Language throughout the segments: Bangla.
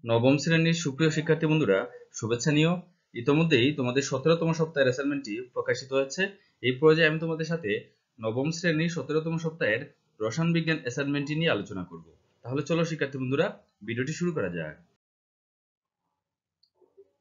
নবম শ্রেণীর সুপ্রিয় শিক্ষার্থী বন্ধুরা, শুভেচ্ছা নিও। ইতোমধ্যেই তোমাদের 17তম সপ্তাহের অ্যাসাইনমেন্টটি প্রকাশিত হয়েছে। এই পর্যায়ে আমি তোমাদের সাথে নবম শ্রেণীর 17তম সপ্তাহের রসায়ন বিজ্ঞান অ্যাসাইনমেন্টটি নিয়ে আলোচনা করব। তাহলে চলো শিক্ষার্থী বন্ধুরা, ভিডিওটি শুরু করা যাক।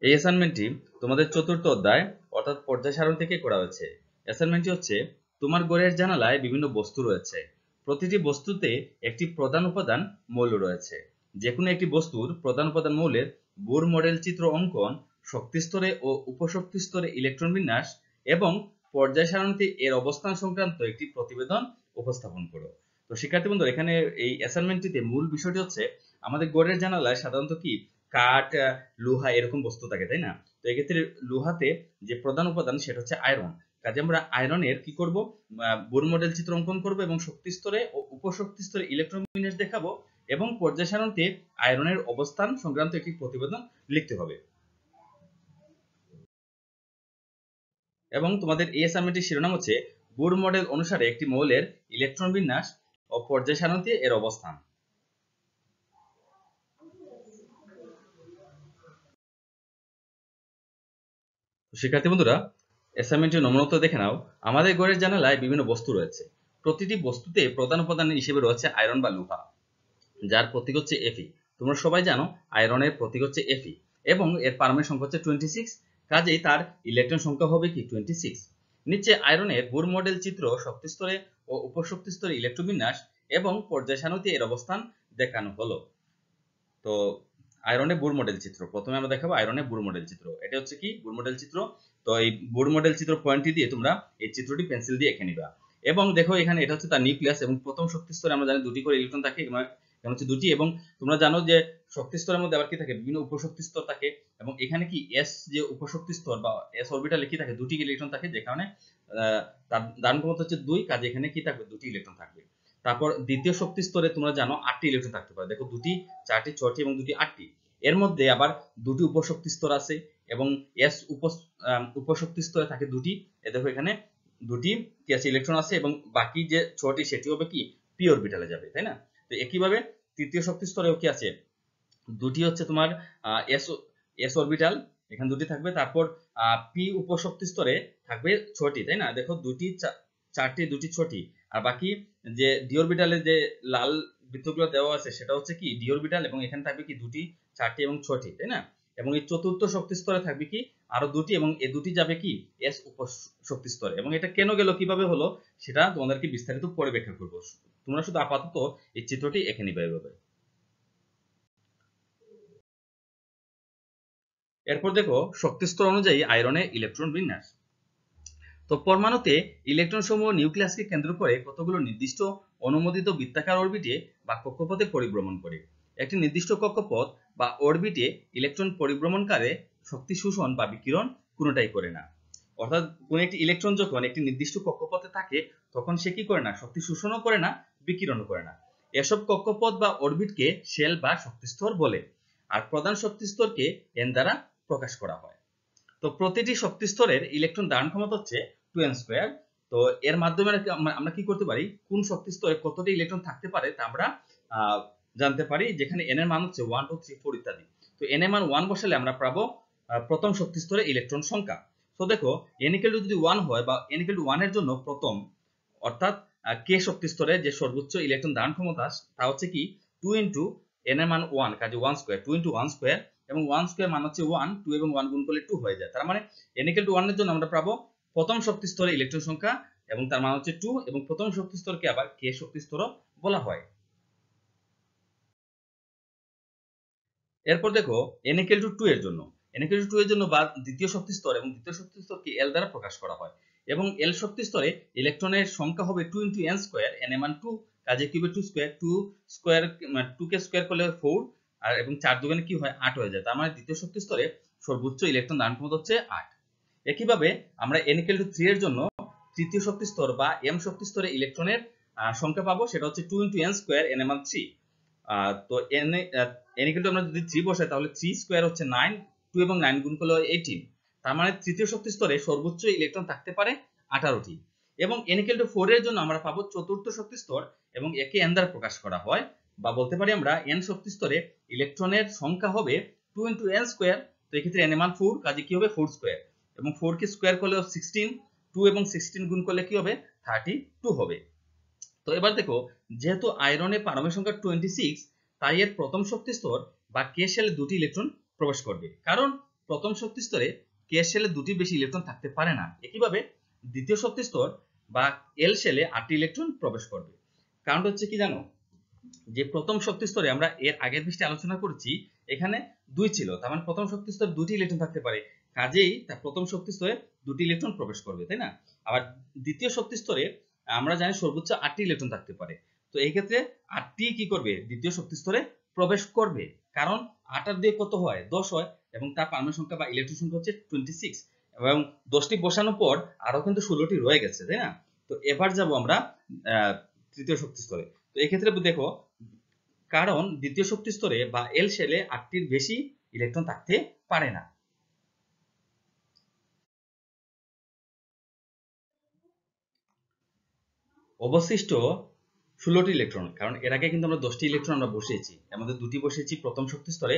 এই অ্যাসাইনমেন্টটি তোমাদের চতুর্থ অধ্যায় অর্থাৎ পর্যায় সারণ থেকে করা হয়েছে। অ্যাসাইনমেন্টটি হচ্ছে, তোমার ঘরের জানালায় বিভিন্ন বস্তু রয়েছে। প্রতিটি বস্তুতে একটি প্রধান উপাদান মৌল রয়েছে। যে কোনো একটি বস্তুর প্রধান উপাদান মৌলের বোর মডেল চিত্র অঙ্কন, শক্তি স্তরে ও উপশক্তি স্তরে ইলেকট্রন বিন্যাস এবং পর্যায় সারণীতে এর অবস্থান সংক্রান্ত একটি প্রতিবেদন উপস্থাপন করো। তো শিক্ষার্থী বন্ধু, এখানে এই অ্যাসাইনমেন্টটিতে মূল বিষয়টি হচ্ছে, আমাদের ঘরের জানালায় সাধারণত কি কাঠ, লোহা এরকম বস্তু থাকে, তাই না? তো এক্ষেত্রে লোহাতে যে প্রধান উপাদান সেটা হচ্ছে আয়রন। কাজে আমরা আয়রনের কি করব, বোর মডেল চিত্র অঙ্কন করব এবং শক্তি স্তরে ও উপশক্তি স্তরে ইলেকট্রন বিন্যাস দেখাবো এবং পর্যায় সারণীতে আয়রনের অবস্থান সংক্রান্ত একটি প্রতিবেদন লিখতে হবে। এবং তোমাদের এই অ্যাসাইনমেন্টের শিরোনাম হচ্ছে বোর মডেল অনুসারে একটি মৌলের ইলেকট্রন বিন্যাস ও পর্যায় সারণীতে এর অবস্থান। শিক্ষার্থী বন্ধুরা, অ্যাসাইনমেন্টের নমুনা দেখে নাও। আমাদের ঘরের জানালায় বিভিন্ন বস্তু রয়েছে। প্রতিটি বস্তুতে প্রধান উপাদান হিসেবে রয়েছে আয়রন বা লোহা, যার প্রতীক হচ্ছে Fe। তোমরা সবাই জানো আয়রনের প্রতীক হচ্ছে Fe এবং এর পারমাণবিক সংখ্যা হচ্ছে 26। কাজেই তার ইলেকট্রন সংখ্যা হবে কি 26। নিচে আয়রনের বোর মডেল চিত্র, শক্তি স্তরে ও উপশক্তি স্তরে ইলেকট্রন বিন্যাস এবং পর্যায় সারণীতে এর অবস্থান দেখানো হলো। তো আয়রনের বোর মডেল চিত্র প্রথমে আমরা দেখাবো। আয়রনের বোর মডেল চিত্র, এটা হচ্ছে কি বোর মডেল চিত্র। তো এই বোর মডেল চিত্র পয়েন্টটি দিয়ে তোমরা এই চিত্রটি পেন্সিল দিয়ে এঁকে নিবা। এবং দেখো এখানে এটা হচ্ছে তার নিউক্লিয়াস এবং প্রথম শক্তি স্তরে আমরা জানি দুটি করে ইলেকট্রন থাকে, এখানে হচ্ছে দুটি। এবং তোমরা জানো যে শক্তি স্তরের মধ্যে আবার কি থাকে, বিভিন্ন উপশক্তি স্তর থাকে। এবং এখানে কি এস যে উপশক্তি স্তর বা এস অরবিটালে কি থাকে, দুটি ইলেকট্রন থাকে, যে কারণে তার ধারণ ক্ষমতা হচ্ছে 2। কাজে এখানে কি থাকবে, দুটি ইলেকট্রন থাকবে। তারপর দ্বিতীয় শক্তি স্তরে তোমরা জানো 8টি ইলেকট্রন থাকতে পারে। দেখো 2টি, 4টি, 6টি এবং 2টি 8টি। এর মধ্যে আবার দুটি উপশক্তি স্তর আছে এবং এস উপশক্তি স্তরে থাকে দুটি। দেখো এখানে দুটি কি আছে, ইলেকট্রন আছে এবং বাকি যে 6টি সেটি হবে কি পি অরবিটালে যাবে, তাই না? তো একইভাবে তৃতীয় শক্তি স্তরেও কি আছে, দুটি হচ্ছে তোমার এস এস অরবিটাল, এখানে দুটি থাকবে। তারপর পি উপশক্তি স্তরে থাকবে 6টি, তাই না? দেখো দুটি, 4টি, দুটি, 6টি। আর বাকি যে ডি অরবিটালে যে লাল বৃত্তগুলো দেওয়া আছে সেটা হচ্ছে কি ডি অরবিটাল এবং এখানে থাকবে কি দুটি, 4টি এবং 6টি, তাই না? এবং এই চতুর্থ শক্তি স্তরে থাকবে কি আরো দুটি এবং এই দুটি যাবে কি এস উপশক্তি স্তরে। এবং এটা কেন গেল, কিভাবে হলো, সেটা তোমাদেরকে বিস্তারিত পরে ব্যাখ্যা করবো। তোমরা শুধু আপাতত এই চিত্রটি এঁকে নিবে এভাবে। এরপর দেখো শক্তি স্তর অনুযায়ী আয়রনের ইলেকট্রন বিন্যাস। তো পরমাণুতে ইলেকট্রন সমূহ নিউক্লিয়াসকে কেন্দ্র করে কতগুলো নির্দিষ্ট অনুমোদিত বৃত্তাকার অরবিটে বা কক্ষপথে পরিভ্রমণ করে। একটি নির্দিষ্ট কক্ষপথ বা অরবিটে ইলেকট্রন পরিভ্রমণকারে শক্তি শোষণ বা বিকিরণ কোনোটাই করে না। অর্থাৎ কোন একটি ইলেকট্রন যখন একটি নির্দিষ্ট কক্ষপথে থাকে তখন সে কি করে না, শক্তি শোষণও করে না, বিকিরণও করে না। এসব কক্ষপথ বা অরবিটকে শেল বা শক্তিস্তর বলে। আর প্রধান শক্তিস্তরকে এন দ্বারা প্রকাশ করা হয়। তো প্রতিটি শক্তি স্তরের ইলেকট্রন ধারণ ক্ষমতা হচ্ছে 2n²। তো এর মাধ্যমে আমরা কি করতে পারি, কোন শক্তি স্তরে কতটি ইলেকট্রন থাকতে পারে তা আমরা জানতে পারি, যেখানে n এর মান হচ্ছে 1 2 3 4 ইত্যাদি। তো n এর মান 1 বসালে আমরা পাবো প্রথম শক্তি স্তরে ইলেকট্রন সংখ্যা। তো দেখো n = যদি 1 হয় বা n = 1 এর জন্য প্রথম অর্থাৎ কে শক্তি স্তরে যে সর্বোচ্চ ইলেকট্রন ধারণ ক্ষমতা তা হচ্ছে কি 2 * n এর মান 1, কাজে 1² 2 * 1² এবং 1² মান হচ্ছে 1, 2 এবং 1 গুণ করলে 2 হয়ে যায়। তার মানে n = 1 এর জন্য আমরা পাবো প্রথম শক্তি স্তরে ইলেকট্রন সংখ্যা এবং তার মান হচ্ছে 2 এবং প্রথম শক্তি স্তরকে আবার কে শক্তি স্তরও বলা হয়। এরপর দেখো n = 2 এর জন্য, n = 2 এর জন্য বা দ্বিতীয় শক্তি স্তর এবং দ্বিতীয় শক্তি স্তরকে L দ্বারা প্রকাশ করা হয় এবং L শক্তি স্তরে ইলেকট্রনের সংখ্যা হবে 2 * n², n এর মান 2, কাজে কি হবে 2² 2 কে স্কয়ার করলে 4 আর এবং 4 দুগুণে কি হয় 8 হয়ে যায়। তার মানে দ্বিতীয় শক্তি স্তরে সর্বোচ্চ ইলেকট্রন ধারণ ক্ষমতা হচ্ছে 8। একইভাবে আমরা n = 3 এর জন্য তৃতীয় শক্তি স্তর বা m শক্তি স্তরে ইলেকট্রনের সংখ্যা পাবো, সেটা হচ্ছে 2 * n², n এর মান 3। তো n আমরা যদি 3 বসাই তাহলে 3² হচ্ছে 9, 2 এবং 9 গুণ করলে হয় 18। তার মানে তৃতীয় শক্তি স্তরে সর্বোচ্চ ইলেকট্রন থাকতে পারে 18টি। এবং n = 4 এর জন্য আমরা পাবো চতুর্থ শক্তি স্তর এবং একে n দ্বারা প্রকাশ করা হয় বা বলতে পারি আমরা n শক্তি স্তরে ইলেকট্রনের সংখ্যা হবে 2 × n স্কয়ার। তো এই ক্ষেত্রে n এর মান 4, কাজে কি হবে 4 স্কয়ার, এবং 4 কে স্কয়ার করলে 16, 2 এবং 16 গুণ করলে কি হবে 32 হবে। তো এবার দেখো, যেহেতু আয়রনের পারমাণবিক সংখ্যা 26, তাই এর প্রথম শক্তি স্তর বা কে শেলে দুটি ইলেকট্রন প্রবেশ করবে, কারণ প্রথম শক্তি স্তরে কে শেলে দুটির বেশি ইলেকট্রন থাকতে পারে না। একইভাবে দ্বিতীয় শক্তি স্তর বা এল শেলে 8টি ইলেকট্রন প্রবেশ করবে। কারণ হচ্ছে কি জানো, যে প্রথম শক্তি স্তরে আমরা এর আগের পৃষ্ঠে আলোচনা করেছি, এখানে 2 ছিল, তার মানে প্রথম শক্তি স্তরে দুটি ইলেকট্রন থাকতে পারে, কাজেই তার প্রথম শক্তি স্তরে দুটি ইলেকট্রন প্রবেশ করবে, তাই না? আবার দ্বিতীয় শক্তি স্তরে আমরা জানি সর্বোচ্চ 8টি ইলেকট্রন থাকতে পারে। তো এই ক্ষেত্রে 8টি কি করবে, দ্বিতীয় শক্তি স্তরে প্রবেশ করবে, কারণ 8 আর 2 কত হয় 10 হয়, এবং তার পারমাণবিক সংখ্যা বা ইলেকট্রন সংখ্যা হচ্ছে 26, এবং 10টি বসানোর পর আরো কিন্তু 16টি রয়ে গেছে, তাই না? তো এবার যাব আমরা তৃতীয় শক্তি স্তরে। তো এই ক্ষেত্রে দেখো, কারণ দ্বিতীয় শক্তি স্তরে বা এল শেলে 8টির বেশি ইলেকট্রন থাকতে পারে না। অবশিষ্ট 16টি ইলেকট্রন, কারণ এর আগে কিন্তু আমরা 10টি ইলেকট্রন আমরা বসিয়েছি, এর মধ্যে 2টি বসিয়েছি প্রথম শক্তি স্তরে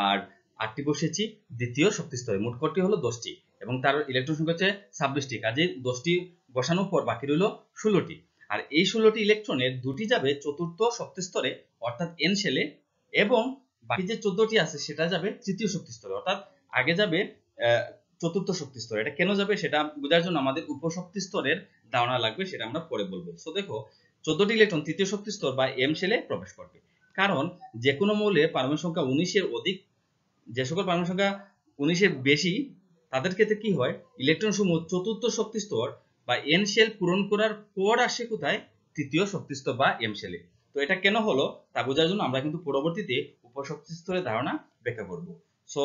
আর 8টি বসিয়েছি দ্বিতীয় শক্তি স্তরে, মোট কটি হলো 10টি, এবং তার ইলেকট্রন সংখ্যা হচ্ছে 26টি, কাজে 10টি বসানোর পর বাকি রইল 16টি। আর এই 16টি ইলেকট্রনের 2টি যাবে চতুর্থ শক্তি স্তরে অর্থাৎ এন শেলে, এবং বাকি যে 14টি আছে সেটা যাবে তৃতীয় শক্তি স্তরে, অর্থাৎ আগে যাবে চতুর্থ শক্তি স্তরে। এটা কেন যাবে সেটা বোঝার জন্য আমাদের উপশক্তি স্তরের ধারণা লাগবে, সেটা আমরা পরে বলবো। সো দেখো, 14টি ইলেকট্রন তৃতীয় শক্তি স্তর বা এম শেলে প্রবেশ করবে, কারণ যে কোনো মৌলে পারমাণবিক সংখ্যা 19 এর অধিক, যে সকল পারমাণবিক সংখ্যা 19 এর বেশি, তাদের ক্ষেত্রে কি হয়, ইলেকট্রন সমূহ চতুর্থ শক্তি স্তর বা এন শেল পূরণ করার পর আসে কোথায়, তৃতীয় শক্তি স্তর বা এম শেলে। তো এটা কেন হলো তা বোঝার জন্য আমরা কিন্তু পরবর্তীতে উপশক্তি স্তরের ধারণা ব্যাখ্যা করব। সো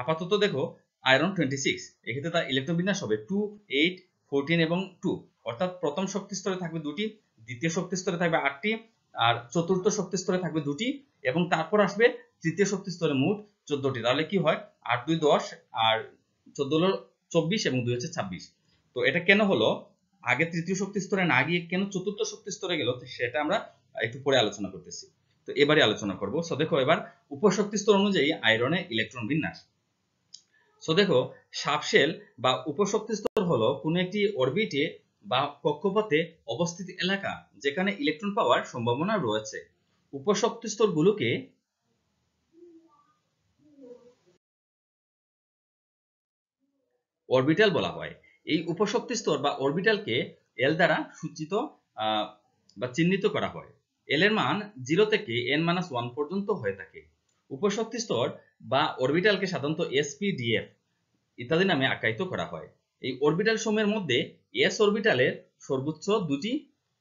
আপাতত দেখো, আয়রন 26, এক্ষেত্রে তার ইলেকট্রন বিন্যাস হবে 2, 8, 14 এবং 2, অর্থাৎ প্রথম শক্তি স্তরে থাকবে 2টি, দ্বিতীয় শক্তি স্তরে থাকবে 8টি, আর চতুর্থ শক্তি স্তরে থাকবে 2টি, এবং তারপর আসবে তৃতীয় শক্তি স্তরে মোট 14টি। তাহলে কি হয়, 8 2 10 আর 14 হলো 24 এবং 2 হচ্ছে 26। তো এটা কেন হলো, আগে তৃতীয় শক্তি স্তরে না গিয়ে কেন চতুর্থ শক্তি স্তরে গেল, সেটা আমরা একটু পরে আলোচনা করতেছি। তো এবারে আলোচনা করব। সো দেখো, এবার উপশক্তি স্তর অনুযায়ী আয়রনের ইলেকট্রন বিন্যাস। সো দেখো, সাবশেল বা উপশক্তি স্তর হলো কোন একটি অরবিটে বা কক্ষপথে অবস্থিত এলাকা যেখানে ইলেকট্রন পাওয়ার সম্ভাবনা রয়েছে। উপশক্তি স্তরগুলোকে অরবিটাল বলা হয়। এই উপশক্তি স্তর বা অরবিটালকে এল দ্বারা সূচিত বা চিহ্নিত করা হয়। এল এর মান 0 থেকে n-1 পর্যন্ত হয়ে থাকে। উপশক্তি স্তর বা অরবিটালকে সাধারণত sp-df ইত্যাদি নামে আখ্যায়িত করা হয়। এই অরবিটাল সমূহের মধ্যে এস অরবিটালের সর্বোচ্চ 2টি,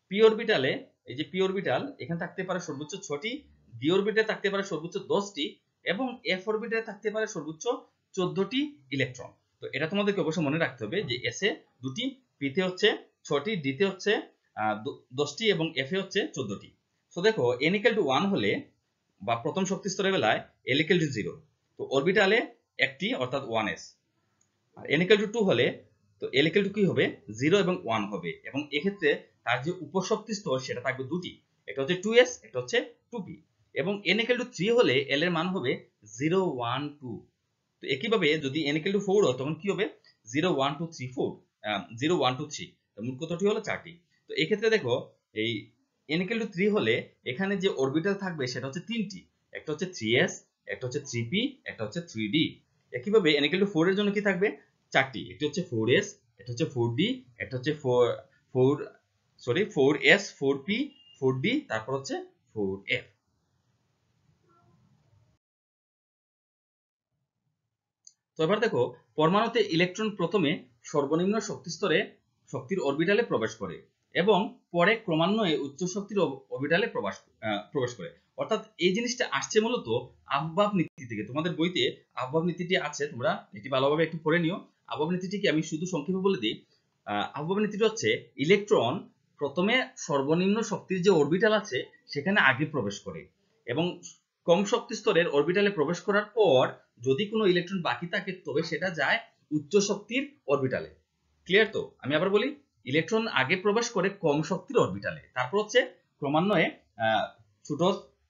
পি অরবিটালে, এই যে পি অরবিটাল, এখানে থাকতে পারে সর্বোচ্চ 6টি, ডি অরবিটালে থাকতে পারে সর্বোচ্চ 10টি, এবং এফ অরবিটালে থাকতে পারে সর্বোচ্চ 14টি ইলেকট্রন। তো এটা তোমাদেরকে অবশ্যই মনে রাখতে হবে যে এস এ 2টি, পি তে হচ্ছে 6টি, ডি তে হচ্ছে 10টি, এবং এফ এ হচ্ছে 14টি। তো দেখো, n = 1 হলে বা প্রথম শক্তি স্তরের বেলায় l = 0, তো অরবিটালে একটি অর্থাৎ 1s। আর n = 2 হলে তো l = কি হবে, 0 এবং 1 হবে, এবং এক্ষেত্রে তার যে উপশক্তি স্তর সেটা থাকবে 2টি, একটা হচ্ছে 2s, একটা হচ্ছে 2p, এবং n = 3 হলে l এর মান হবে 0 1 2। তো একইভাবে যদি n = 4 হয় তখন কি হবে, 0 1 2 3 4, 0 1 2 3, তো মোট কতটি হলো 4টি। তো এই ক্ষেত্রে দেখো, এই n = 3 হলে এখানে যে অরবিটাল থাকবে সেটা হচ্ছে 3টি, একটা হচ্ছে 3s, একটা হচ্ছে 3p, একটা হচ্ছে 3d। একইভাবে n = 4 এর জন্য কি থাকবে, 4টি, একটা হচ্ছে 4s, একটা হচ্ছে 4d, একটা হচ্ছে 4s, 4p, 4d, তারপর হচ্ছে 4f। তো এবার দেখো, পরমাণুতে ইলেকট্রন প্রথমে সর্বনিম্ন শক্তি স্তরে শক্তির অরবিটালে প্রবেশ করে, এবং পরে ক্রমান্বয়ে উচ্চ শক্তির অরবিটালে প্রবেশ করে। অর্থাৎ এই জিনিসটা আসছে মূলত আবহাওয়া নীতি থেকে। তোমাদের বইতে আবহাওয়া নীতিটি আছে, তোমরা এটি ভালোভাবে একটু পড়ে নিও। আবহাওয়া নীতিটিকে আমি শুধু সংক্ষেপে বলে দিই। আবহাওয়া নীতিটি হচ্ছে, ইলেকট্রন প্রথমে সর্বনিম্ন শক্তির যে অরবিটাল আছে সেখানে আগে প্রবেশ করে, এবং কম শক্তি স্তরের অরবিটালে প্রবেশ করার পর যদি কোনো ইলেকট্রন বাকি থাকে তবে সেটা যায় উচ্চ শক্তির অরবিটালে। ক্লিয়ার? তো আমি আবার বলি, ইলেকট্রন আগে প্রবেশ করে কম শক্তির অরবিটালে, তারপর হচ্ছে ক্রমান্বয়ে ছোট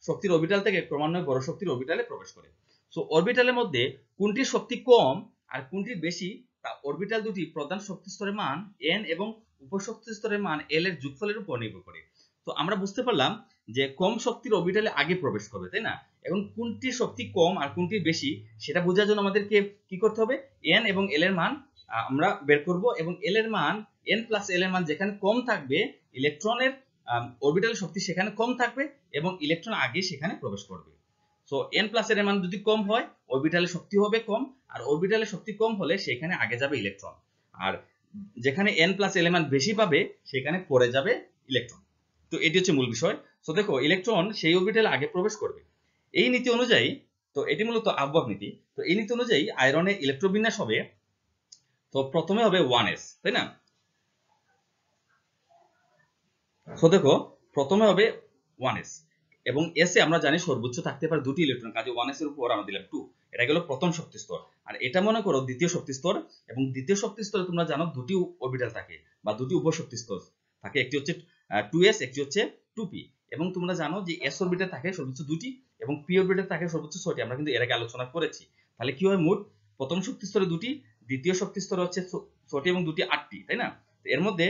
শক্তির অরবিটাল থেকে ক্রমান্বয়ে বড় শক্তির অরবিটালে প্রবেশ করে। সো অরবিটালের মধ্যে কোনটির শক্তি কম আর কোনটির বেশি তা অরবিটাল দুটি প্রধান শক্তি স্তরের মান n এবং উপশক্তি স্তরের মান l এর যোগফলের উপর নির্ভর করে। তো আমরা বুঝতে পারলাম যে কম শক্তির অরবিটালে আগে প্রবেশ করবে, তাই না? এখন কোনটির শক্তি কম আর কোনটির বেশি সেটা বোঝার জন্য আমাদেরকে কি করতে হবে, n এবং l এর মান আমরা বের করব, এবং l এর মান n প্লাস l এর মান যেখানে কম থাকবে ইলেকট্রনের অরবিটালের শক্তি সেখানে কম থাকবে এবং ইলেকট্রন আগে সেখানে প্রবেশ করবে। সো n প্লাস এর মান যদি কম হয় অরবিটালের শক্তি হবে কম, আর অরবিটালের শক্তি কম হলে সেখানে আগে যাবে ইলেকট্রন, আর যেখানে n প্লাস l এর মান বেশি পাবে সেখানে পরে যাবে ইলেকট্রন। তো এটি হচ্ছে মূল বিষয়। সো দেখো ইলেকট্রন সেই অরবিটালে আগে প্রবেশ করবে। এই নীতি অনুযায়ী, তো এটি মূলত আববাক নীতি, তো এই নীতি অনুযায়ী আয়রনের ইলেকট্রোবিন্যাস হবে, তো প্রথমে হবে 1s, তাই না? সো দেখো প্রথমে হবে 1s, এবং s এ আমরা জানি সর্বোচ্চ থাকতে পারে দুটি ইলেকট্রন, কাজে 1s এর উপর আমরা দিলাম 2। এটা গেল প্রথম শক্তি স্তর। আর এটা মনে করো দ্বিতীয় শক্তি স্তর, এবং দ্বিতীয় শক্তি স্তরে তোমরা জানো দুটি অরবিটাল থাকে বা দুটি উপশক্তি স্তর থাকে, একটি হচ্ছে 2s, একটি হচ্ছে 2p, এবং তোমরা জানো যে s অরবিটাল থাকে সর্বোচ্চ দুটি এবং p অরবিটাল থাকে সর্বোচ্চ 6টি। আমরা কিন্তু এর আগে আলোচনা করেছি। তাহলে কি হয়, মোট প্রথম শক্তি স্তরে দুটি, দ্বিতীয় শক্তি স্তরে হচ্ছে 6টি এবং দুটি 8টি, তাই না? এর মধ্যে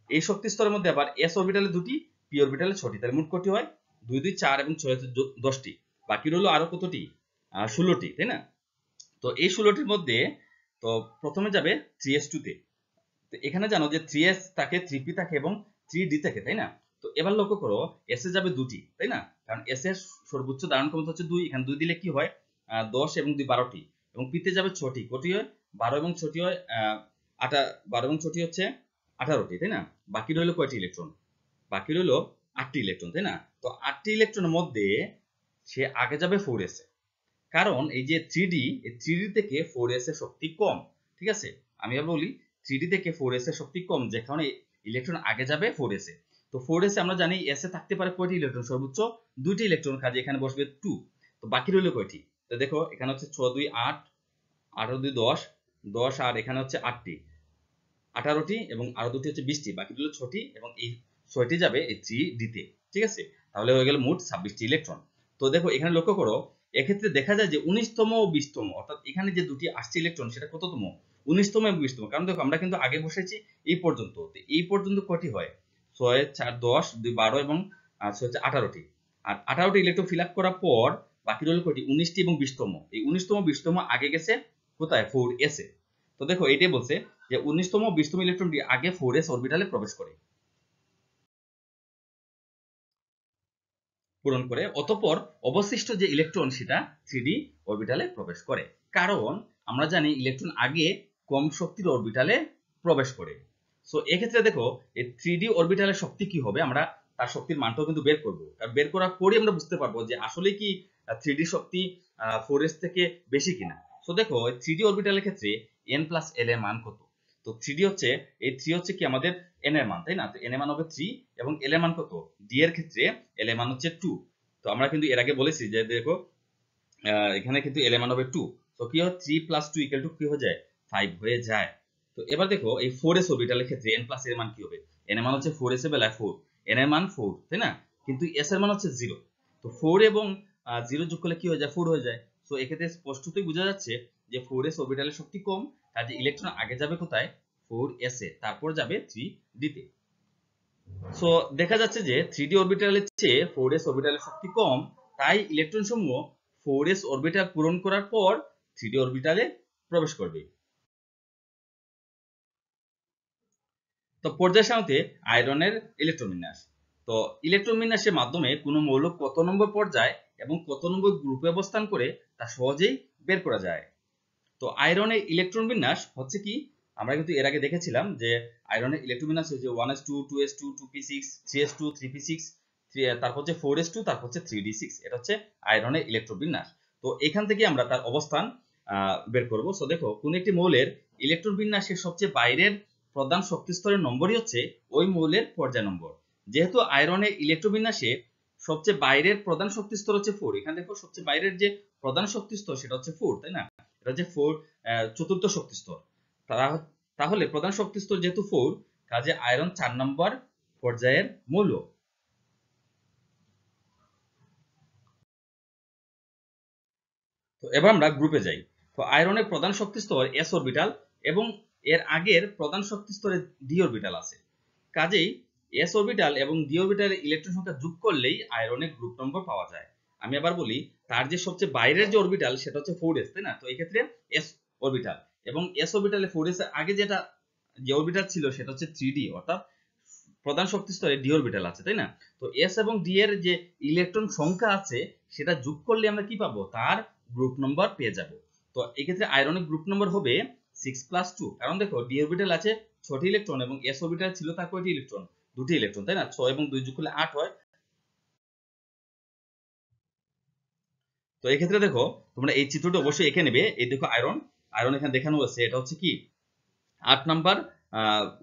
এই শক্তি স্তরের মধ্যে আবার s অরবিটালে দুটি, p অরবিটালে 6টি, তাহলে মোট কত হয় 2 2 4 এবং 6 10টি, বাকি রইল আরো কতটি, 16টি, তাই না? তো এই 16টির মধ্যে তো প্রথমে যাবে 3s2 তে। তো এখানে জানো যে 3s থাকে, 3p থাকে এবং 3d থাকে, তাই না? তো এবার লক্ষ্য করো s এ যাবে দুটি, তাই না? কারণ s এর সর্বোচ্চ ধারণ ক্ষমতা হচ্ছে 2, এখানে 2 দিলে কি হয় 10 এবং 2 12টি, এবং p তে যাবে 6টি, কটি হয় 12 এবং 6টি হয় 12 এবং 6টি হচ্ছে 18টি, তাই না? বাকি রইল কয়টি ইলেকট্রন, বাকি রইল 8টি ইলেকট্রন, তাই না? তো 8টি ইলেকট্রনের মধ্যে সে আগে যাবে 4s এ, কারণ এই যে 3d, এই 3d থেকে 4s এর শক্তি কম, ঠিক আছে? আমি আবার বলি 3d থেকে 4s এর শক্তি কম, যে কারণে ইলেকট্রন আগে যাবে 4s এ। তো 4s এ আমরা জানি s এ থাকতে পারে কয়টি ইলেকট্রন, সর্বোচ্চ 2টি ইলেকট্রন, কাজে এখানে বসবে 2। তো বাকি রইল কয়টি, তো দেখো এখানে হচ্ছে 6 2 8, 18 2 10, 10 আর এখানে হচ্ছে 8টি, 18টি, এবং আরো দুটি হচ্ছে 20টি, বাকি রইল 6টি, এবং এই 6টি যাবে এই 3d তে, ঠিক আছে? তাহলে হয়ে গেল মোট 26টি ইলেকট্রন। তো দেখো এখানে লক্ষ্য করো, এক্ষেত্রে দেখা যায় যে 19তম ও 20তম, অর্থাৎ এখানে যে দুটি আসছে ইলেকট্রন সেটা কততম, 19তম এবং 20তম, কারণ দেখো আমরা কিন্তু আগে বসেছি এই পর্যন্ত, তো এই পর্যন্ত কয়টি হয় 6 4 10 2 12 এবং 6 হচ্ছে 18টি, আর 18টি ইলেকট্রন ফিল আপ করার পর বাকি রইল কয়টি 19টি এবং 20তম, এই 19তম 20তম আগে গেছে কোথায় 4s এ। তো দেখো এটাই বলছে যে 19তম 20তম ইলেকট্রনটি আগে 4s অরবিটালে প্রবেশ করে, পূরণ করে, অতঃপর অবশিষ্ট যে ইলেকট্রন সেটা 3d অরবিটালে প্রবেশ করে, কারণ আমরা জানি ইলেকট্রন আগে কম শক্তির অরবিটালে প্রবেশ করে। সো এক্ষেত্রে দেখো এই 3d অরবিটালের শক্তি কি হবে, আমরা তার শক্তির মানটাও কিন্তু বের করব, কারণ বের করার পরে আমরা বুঝতে পারবো যে আসলে কি 3d শক্তি 4s থেকে বেশি কিনা। সো দেখো 3d অরবিটালের ক্ষেত্রে n প্লাস l এর মান কত, তো 3d হচ্ছে এই 3 হচ্ছে কি আমাদের n এর মান, তাই না? তো n এর মান হবে 3 এবং l এর মান কত, d এর ক্ষেত্রে l এর মান হচ্ছে 2। তো আমরা কিন্তু এর আগে বলেছি যে দেখো এখানে কিন্তু l এর মান হবে 2, তো কি হয় 3 প্লাস 2 ইকুয়াল টু কি হয়ে যায় 5 হয়ে যায়। তো এবার দেখো এই 4s অরবিটালের ক্ষেত্রে n প্লাস এর মান কি হবে, n এর মান হচ্ছে 4s এর বেলায় 4, n এর মান 4, তাই না? কিন্তু s এর মান হচ্ছে 0, তো 4 এবং 0 যোগ করলে কি হয়ে যায় 4 হয়ে যায়। সো এক্ষেত্রে স্পষ্টতই বোঝা যাচ্ছে যে 4s অরবিটালের শক্তি কম, কাজে ইলেকট্রন আগে যাবে কোথায় 4s এ, তারপর যাবে 3d তে। সো দেখা যাচ্ছে যে 3d অরবিটালের চেয়ে 4s অরবিটালের শক্তি কম, তাই ইলেকট্রন সমূহ 4s অরবিটাল পূরণ করার পর 3d অরবিটালে প্রবেশ করবে। তো পর্যায় সারণীতে আয়রনের ইলেকট্রন বিন্যাস, তো ইলেকট্রন বিন্যাসের মাধ্যমে কোনো মৌল কত নম্বর পর্যায় এবং কত নম্বর গ্রুপে অবস্থান করে তা সহজেই বের করা যায়। তো আয়রনের ইলেকট্রন বিন্যাস হচ্ছে কি, আমরা কিন্তু এর আগে দেখেছিলাম যে আয়রনের ইলেকট্রন বিন্যাস হচ্ছে 1s2 2s2 2p6 3s2 3p6, তারপর হচ্ছে 4s2, তারপর হচ্ছে 3d6, এটা হচ্ছে আয়রনের ইলেকট্রন বিন্যাস। তো এখান থেকে আমরা তার অবস্থান বের করব। সো দেখো কোন একটি মৌলের ইলেকট্রন বিন্যাসের সবচেয়ে বাইরের প্রধান শক্তি স্তরের নম্বরই হচ্ছে ওই মৌলের পর্যায় নম্বর। যেহেতু আয়রনের ইলেকট্রন বিন্যাসে সবচেয়ে বাইরের প্রধান শক্তি স্তর হচ্ছে 4, এখানে দেখো সবচেয়ে বাইরের যে প্রধান শক্তি স্তর সেটা হচ্ছে 4, তাই না? এটা হচ্ছে 4 চতুর্থ শক্তি স্তর। তাহলে প্রধান শক্তি স্তর যেহেতু 4, কাজে আয়রন 4 নম্বর পর্যায়ের মৌল। তো এবার আমরা গ্রুপে যাই। তো আয়রনের প্রধান শক্তি স্তর s অরবিটাল এবং এর আগের প্রধান শক্তি স্তরে d অরবিটাল আছে। কাজেই s অরবিটাল এবং d অরবিটালের ইলেকট্রন সংখ্যা যোগ করলেই আয়রনের গ্রুপ নম্বর পাওয়া যায়। আমি আবার বলি, তার যে সবচেয়ে বাইরের যে অরবিটাল সেটা হচ্ছে 4s, তাই না? তো এই ক্ষেত্রে s অরবিটাল, এবং s অরবিটালে 4s এর আগে যে অরবিটাল ছিল সেটা হচ্ছে 3d, অর্থাৎ প্রধান শক্তি স্তরে d অরবিটাল আছে, তাই না? তো s এবং d এর যে ইলেকট্রন সংখ্যা আছে সেটা যোগ করলে আমরা কি পাবো, তার গ্রুপ নম্বর পেয়ে যাব। তো এই ক্ষেত্রে আয়রনিক গ্রুপ নম্বর হবে 6+2, কারণ দেখো d অরবিটাল আছে 6টি ইলেকট্রন এবং s অরবিটাল ছিল তার কয়টি ইলেকট্রন, 2টি ইলেকট্রন, তাই না? 6 এবং 2 যোগ করলে 8 হয়। তো এই ক্ষেত্রে দেখো তোমরা এই চিত্রটি অবশ্যই এঁকে নেবে। এই দেখো আয়রন এখানে দেখানো আছে, এটা হচ্ছে কি 8 নাম্বার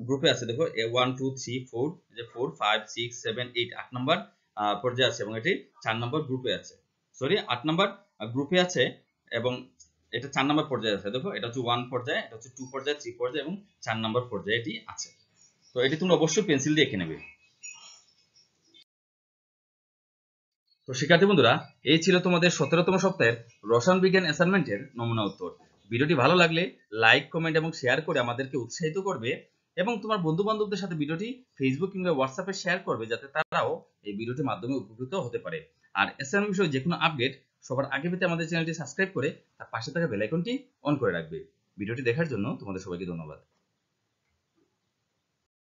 গ্রুপে আছে। দেখো 1 2 3 4, যে 4 5 6 7 8, 8 নাম্বার পর্যায়ে আছে এবং এটি 4 নাম্বার গ্রুপে আছে, সরি 8 নাম্বার গ্রুপে আছে এবং এটা 4 নাম্বার পর্যায়ে আছে। দেখো এটা হচ্ছে 1 পর্যায়ে, এটা হচ্ছে 2 পর্যায়ে, 3 পর্যায়ে এবং 4 নাম্বার পর্যায়ে এটি আছে। তো এটি তোমরা অবশ্যই পেন্সিল দিয়ে এঁকে নেবে। তো শিক্ষার্থী বন্ধুরা, এই ছিল তোমাদের 17তম সপ্তাহের রসায়ন বিজ্ঞান অ্যাসাইনমেন্টের নমুনা উত্তর। ভিডিওটি ভালো লাগলে লাইক, কমেন্ট এবং শেয়ার করে আমাদেরকে উৎসাহিত করবে এবং তোমার বন্ধু বান্ধবদের সাথে ভিডিওটি ফেসবুক কিংবা হোয়াটসঅ্যাপে শেয়ার করবে, যাতে তারাও এই ভিডিওটির মাধ্যমে উপকৃত হতে পারে। আর অ্যাসাইনমেন্ট বিষয়ে যে কোনো আপডেট সবার আগে পেতে আমাদের চ্যানেলটি সাবস্ক্রাইব করে তার পাশে থাকা বেল আইকনটি অন করে রাখবে। ভিডিওটি দেখার জন্য তোমাদের সবাইকে ধন্যবাদ।